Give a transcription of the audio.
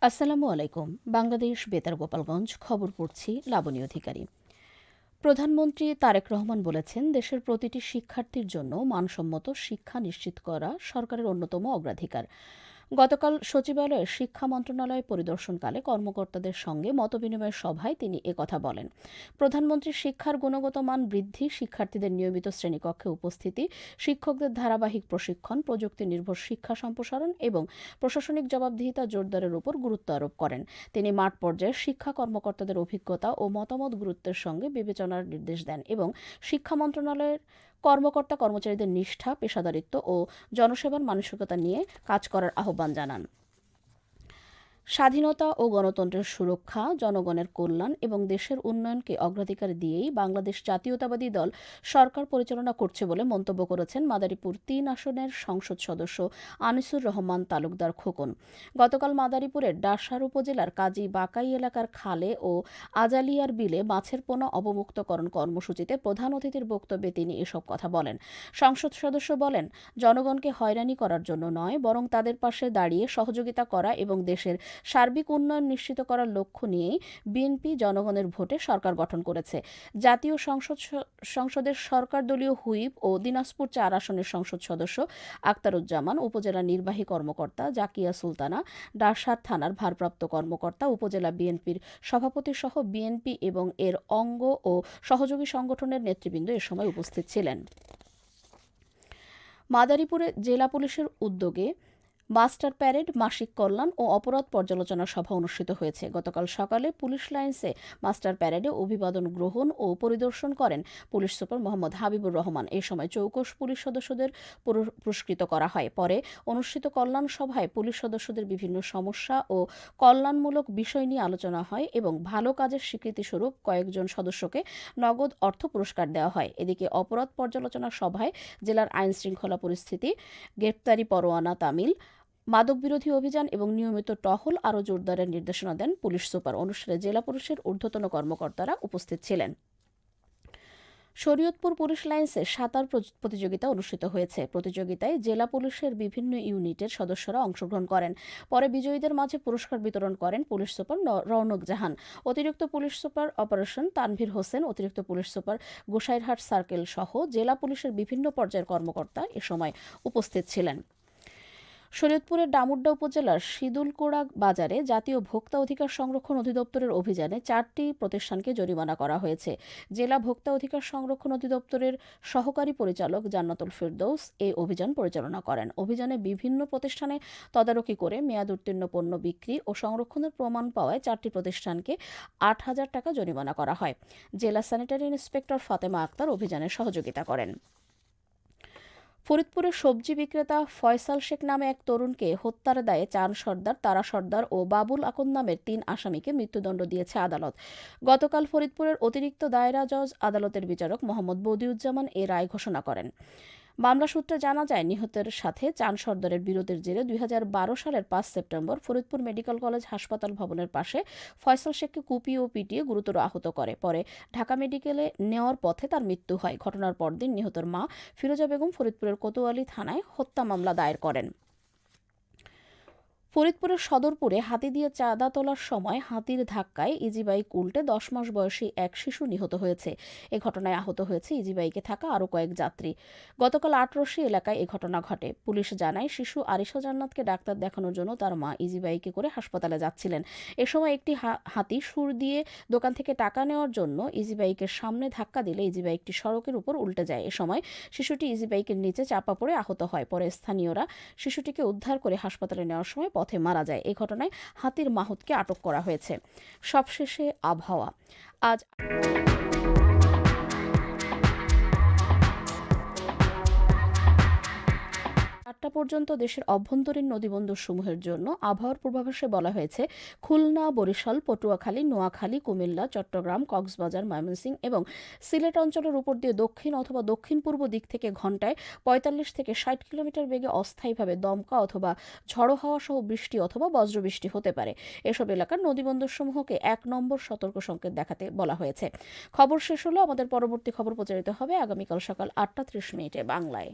আসসালামু আলাইকুম। বাংলাদেশ বেতার গোপালগঞ্জ খবর পড়ছি লাবণী অধিকারী। প্রধানমন্ত্রী তারেক রহমান বলেছেন, দেশের প্রতিটি শিক্ষার্থীর জন্য মানসম্মত শিক্ষা নিশ্চিত করা সরকারের অন্যতম অগ্রাধিকার। গতকাল সচিবালয়ে শিক্ষা মন্ত্রণালয় পরিদর্শনকালে কর্মকর্তাদের সঙ্গে মতবিনিময় সভায় তিনি একথা বলেন। প্রধানমন্ত্রী শিক্ষার গুণগত মান বৃদ্ধি, শিক্ষার্থীদের নিয়মিত শ্রেণীকক্ষে উপস্থিতি, শিক্ষকদের ধারাবাহিক প্রশিক্ষণ, প্রযুক্তি নির্ভর শিক্ষা সম্প্রসারণ এবং প্রশাসনিক জবাবদিহিতা জোরদারের উপর গুরুত্ব আরোপ করেন। তিনি মাঠ পর্যায়ে শিক্ষা কর্মকর্তাদের অভিজ্ঞতা ও মতামত গুরুত্বের সঙ্গে বিবেচনার নির্দেশ দেন এবং শিক্ষা মন্ত্রণালয়ের কর্মকর্তা কর্মচারীদের নিষ্ঠা, পেশাদারিত্ব ও জনসেবার মানসিকতা নিয়ে কাজ করার আহ্বান জানান। স্বাধীনতা ও গণতন্ত্রের সুরক্ষা, জনগণের কল্যাণ এবং দেশের উন্নয়নকে অগ্রাধিকার দিয়েই বাংলাদেশ জাতীয়তাবাদী দল সরকার পরিচালনা করছে বলে মন্তব্য করেছেন মাদারীপুর ৩ আসনের সংসদ সদস্য আনিসুর রহমান তালুকদার খোকন। গতকাল মাদারীপুরের ডাসার উপজেলার কাজী বাকাই এলাকার খালে ও আজালিয়ার বিলে মাছের পোনা অবমুক্তকরণ কর্মসূচিতে প্রধান অতিথির বক্তব্যে তিনি এসব কথা বলেন। সংসদ সদস্য বলেন, জনগণকে হয়রানি করার জন্য নয়, বরং তাদের পাশে দাঁড়িয়ে সহযোগিতা করা এবং দেশের সার্বিক উন্নয়ন নিশ্চিত করার লক্ষ্য নিয়েই বিএনপি জনগণের ভোটে সরকার গঠন করেছে। জাতীয় সংসদের সরকার দলীয় হুইপ ও দিনাজপুর ৪ আসনের সংসদ সদস্য আক্তারুজ্জামান, উপজেলা নির্বাহী কর্মকর্তা জাকিয়া সুলতানা, ডাসার থানার ভারপ্রাপ্ত কর্মকর্তা, উপজেলা বিএনপির সভাপতি সহ বিএনপি এবং এর অঙ্গ ও সহযোগী সংগঠনের নেতৃবৃন্দ এ সময় উপস্থিত ছিলেন। মাদারীপুরে জেলা পুলিশের উদ্যোগে মাস্টার প্যারেড, মাসিক কল্যাণ ও অপরাধ পর্যালোচনা সভা অনুষ্ঠিত হয়েছে। গতকাল সকালে পুলিশ লাইন্সে মাস্টার প্যারেডে অভিবাদন গ্রহণ ও পরিদর্শন করেন পুলিশ সুপার মোহাম্মদ হাবিবুর রহমান। এ সময় চৌকস পুলিশ সদস্যদের পুরস্কৃত করা হয়। পরে অনুষ্ঠিত কল্যাণ সভায় পুলিশ সদস্যদের বিভিন্ন সমস্যা ও কল্যাণমূলক বিষয় নিয়ে আলোচনা হয় এবং ভালো কাজের স্বীকৃতিস্বরূপ কয়েকজন সদস্যকে নগদ অর্থ পুরস্কার দেওয়া হয়। এদিকে অপরাধ পর্যালোচনা সভায় জেলার আইনশৃঙ্খলা পরিস্থিতি, গ্রেপ্তারি পরোয়ানা তামিল, মাদক বিরোধী অভিযান এবং নিয়মিত টহল আরও জোরদারের নির্দেশনা দেন পুলিশ সুপার। অনুষ্ঠানে জেলা পুলিশের ঊর্ধ্বতন কর্মকর্তারা উপস্থিত ছিলেন। শরীয়তপুর পুলিশ লাইন্সে সাঁতার প্রতিযোগিতা অনুষ্ঠিত হয়েছে। প্রতিযোগিতায় জেলা পুলিশের বিভিন্ন ইউনিটের সদস্যরা অংশগ্রহণ করেন। পরে বিজয়ীদের মাঝে পুরস্কার বিতরণ করেন পুলিশ সুপার রৌনক জাহান, অতিরিক্ত police super operation Tanvir Hossain, অতিরিক্ত পুলিশ সুপার গোসাইরহাট সার্কেল সহ জেলা পুলিশের বিভিন্ন পর্যায়ের কর্মকর্তা এ সময় উপস্থিত ছিলেন। শরীয়তপুরের ডামুড্ডা উপজেলার সিদুলকোড়া বাজারে জাতীয় ভোক্তা অধিকার সংরক্ষণ অধিদপ্তরের অভিযানে ৪টি প্রতিষ্ঠানকে জরিমানা করা হয়েছে। জেলা ভোক্তা অধিকার সংরক্ষণ অধিদপ্তরের সহকারী পরিচালক জান্নাতুল ফেরদৌস এই অভিযান পরিচালনা করেন। অভিযানে বিভিন্ন প্রতিষ্ঠানে তদারকি করে মেয়াদ উত্তীর্ণ পণ্য বিক্রি ও সংরক্ষণের প্রমাণ পাওয়ায় ৪টি প্রতিষ্ঠানকে ৮,০০০ টাকা জরিমানা করা হয়। জেলা স্যানিটারি ইন্সপেক্টর ফাতেমা আক্তার অভিযানে সহযোগিতা করেন। ফরিদপুরের সবজি বিক্রেতা ফয়সাল শেখ নামে এক তরুণকে হত্যার দায়ে চান সর্দার, তারা সর্দার ও বাবুল আকন্দ নামের ৩ আসামিকে মৃত্যুদণ্ড দিয়েছে আদালত। গতকাল ফরিদপুরের অতিরিক্ত দায়রা জজ আদালতের বিচারক মোহাম্মদ বদিউজ্জামান এ রায় ঘোষণা করেন। মামলা সূত্রে জানা যায়, নিহতের সাথে চান সর্দারের বিরোধের জেরে ২০১২ সালের ৫ সেপ্টেম্বর ফরিদপুর মেডিকেল কলেজ হাসপাতাল ভবনের পাশে ফয়সাল শেখকে কুপিয়ে ও পিটিয়ে গুরুতর আহত করে। পরে ঢাকা মেডিকেলে নেওয়ার পথে তার মৃত্যু হয়। ঘটনার পরদিন নিহতের মা ফিরোজা বেগম ফরিদপুরের কোতোয়ালি থানায় হত্যা মামলা দায়ের করেন। ফরিদপুরের সদরপুরে হাতি দিয়ে চাঁদা তোলার সময় হাতির ধাক্কায় ইজিবাইক উল্টে ১০ মাস বয়সী এক শিশু নিহত হয়েছে। এ ঘটনায় আহত হয়েছে ইজিবাইকে থাকা আরও কয়েক যাত্রী। গতকাল আটরশি এলাকায় এ ঘটনা ঘটে। পুলিশ জানায়, শিশু আরিশা জান্নাতকে ডাক্তার দেখানোর জন্য তার মা ইজিবাইকে করে হাসপাতালে যাচ্ছিলেন। এ সময় একটি হাতি সুর দিয়ে দোকান থেকে টাকা নেওয়ার জন্য ইজিবাইকের সামনে ধাক্কা দিলে ইজিবাইকটি সড়কের উপর উল্টে যায়। এ সময় শিশুটি ইজিবাইকের নিচে চাপা পড়ে আহত হয়। পরে স্থানীয়রা শিশুটিকে উদ্ধার করে হাসপাতালে নেওয়ার সময় পথে মারা যায়। এই ঘটনায় হাতির মাহুতকে আটক করা হয়েছে। সবশেষে আবহাওয়া। আজ 8টা পর্যন্ত দেশের অভ্যন্তরীণ নদীবন্দরসমূহের জন্য আবহাওয়ার পূর্বাভাসে বলা হয়েছে, খুলনা, বরিশাল, পটুয়াখালী, নোয়াখালী, কুমিল্লা, চট্টগ্রাম, কক্সবাজার, ময়মনসিংহ এবং সিলেট অঞ্চলের উপর দিয়ে দক্ষিণ অথবা দক্ষিণ পূর্ব দিক থেকে ঘণ্টায় ৪৫ থেকে ৬০ কিলোমিটার বেগে অস্থায়ীভাবে দমকা অথবা ঝড়ো হাওয়া সহ বৃষ্টি অথবা বজ্রবৃষ্টি হতে পারে। এসব এলাকার নদীবন্দরসমূহকে ১ নম্বর সতর্ক সংকেত দেখাতে বলা হয়েছে। খবর শেষ হলো। আমাদের পরবর্তী খবর প্রচারিত হবে আগামীকাল সকাল ৮টা ৩০ মিনিটে বাংলায়।